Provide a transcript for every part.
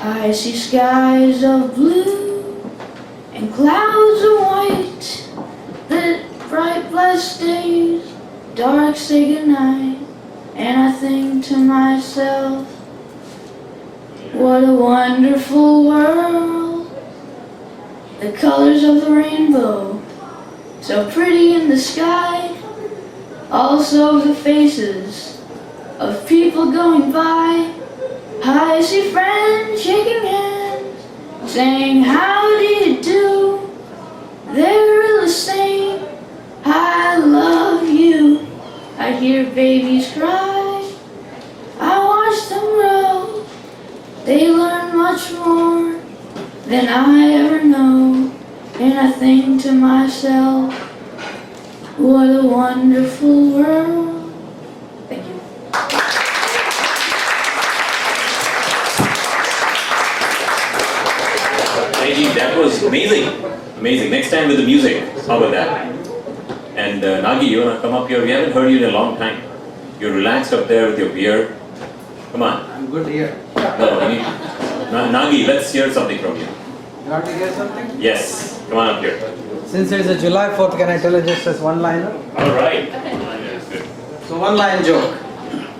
I see skies of blue and clouds of white, the bright blessed days, dark say goodnight, and I think to myself, what a wonderful world. The colors of the rainbow, so pretty in the sky, also the faces of people going by. I see friends shaking hands, saying how do you do. They're really saying I love you. I hear babies cry, I watch them grow. They learn much more than I ever know, and I think to myself, what a wonderful world. Thank you. That was amazing. Amazing. Next time with the music. How about that? And Nagi, you want to come up here? We haven't heard you in a long time. You're relaxed up there with your beer. Come on. I'm good here. No, we need... Nagi, let's hear something from you. You want to hear something? Yes. Come on up here. Since it's a July 4th, can I tell you just as one-liner? All right. So one-line joke.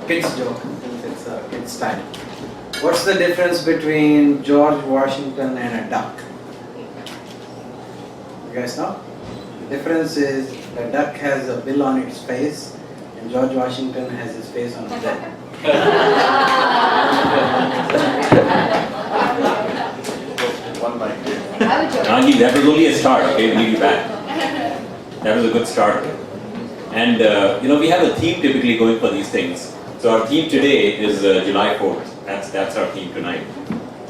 Kids joke. It's a kids time. What's the difference between George Washington and a duck? You guys know? The difference is the duck has a bill on its face and George Washington has his face on his head. Nagi, that was only a start. Okay, we need you back. That was a good start. And we have a theme typically going for these things. So our theme today is July 4th. That's our theme tonight.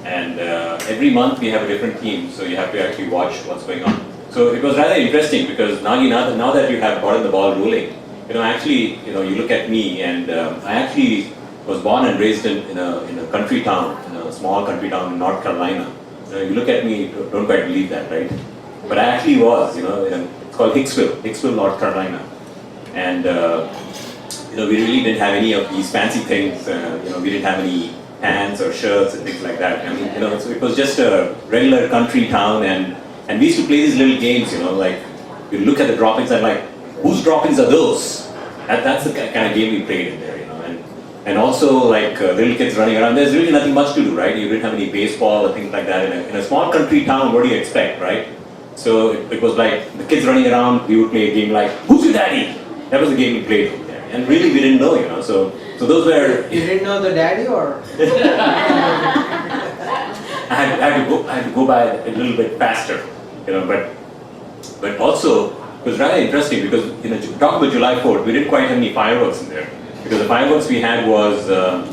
And every month we have a different theme, so you have to actually watch what's going on. So it was rather interesting because Nagi, now that you have gotten the ball rolling, you look at me, and I actually was born and raised in a country town, in a small country town in North Carolina. You look at me, don't quite believe that, right? But I actually was, it's called Hicksville, North Carolina. And we really didn't have any of these fancy things. We didn't have any pants or shirts and things like that. I mean, so it was just a regular country town, and we used to play these little games, like you look at the droppings and like, whose droppings are those? That's the kind of game we played in there, and also like little kids running around. There's really nothing much to do, right? You didn't have any baseball or things like that. In a small country town, what do you expect, right? So it was like the kids running around. We would play a game like, who's your daddy? That was the game we played over there. And really we didn't know, So those were... You didn't know the daddy or? I had to go by a little bit faster, but also it was rather interesting because, talking about July 4th, we didn't quite have any fireworks in there. Because the fireworks we had was, a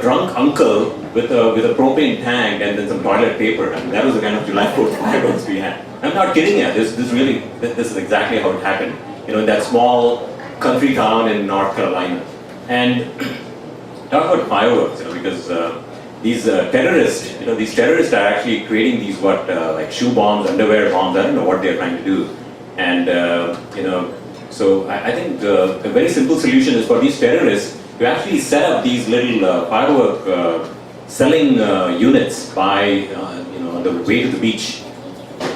drunk uncle with a propane tank and then some toilet paper. I mean, that was the kind of July 4th fireworks we had. I'm not kidding you. This is exactly how it happened. In that small country town in North Carolina. And talk about fireworks, because these terrorists are actually creating these like shoe bombs, underwear bombs. I don't know what they're trying to do. And so I think a very simple solution is for these terrorists to actually set up these little firework selling units by on the way to the beach.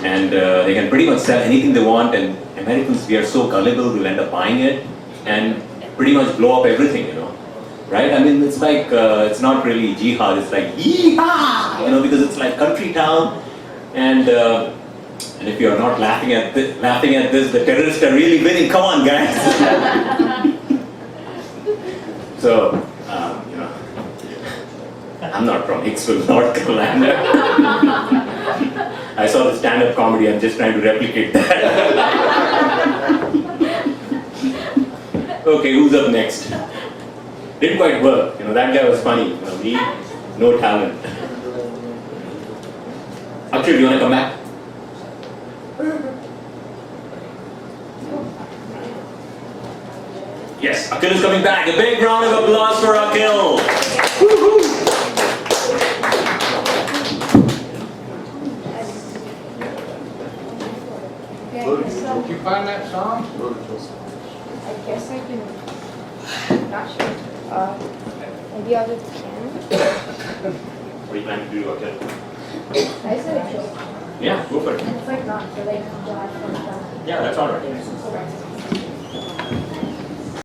And they can pretty much sell anything they want, and Americans, we are so gullible, we'll end up buying it and pretty much blow up everything, right? I mean, it's like, it's not really jihad, it's like yee-haw, because it's like country town, and if you're not laughing at this, the terrorists are really winning. Come on, guys. So, I'm not from Hicksville, North Carolina. I saw the stand-up comedy, I'm just trying to replicate that. Okay, who's up next? Didn't quite work, that guy was funny, me, no talent. Akshay, do you want to come back? Yes, Akhil is coming back. A big round of applause for Akhil. Woo-hoo. Did you find that song? I guess I can. Not sure. Maybe I'll just piano. What do you plan to do? Okay. I said a joke. Yeah, go for it. It's like not, so like George from the. Yeah, that's all right.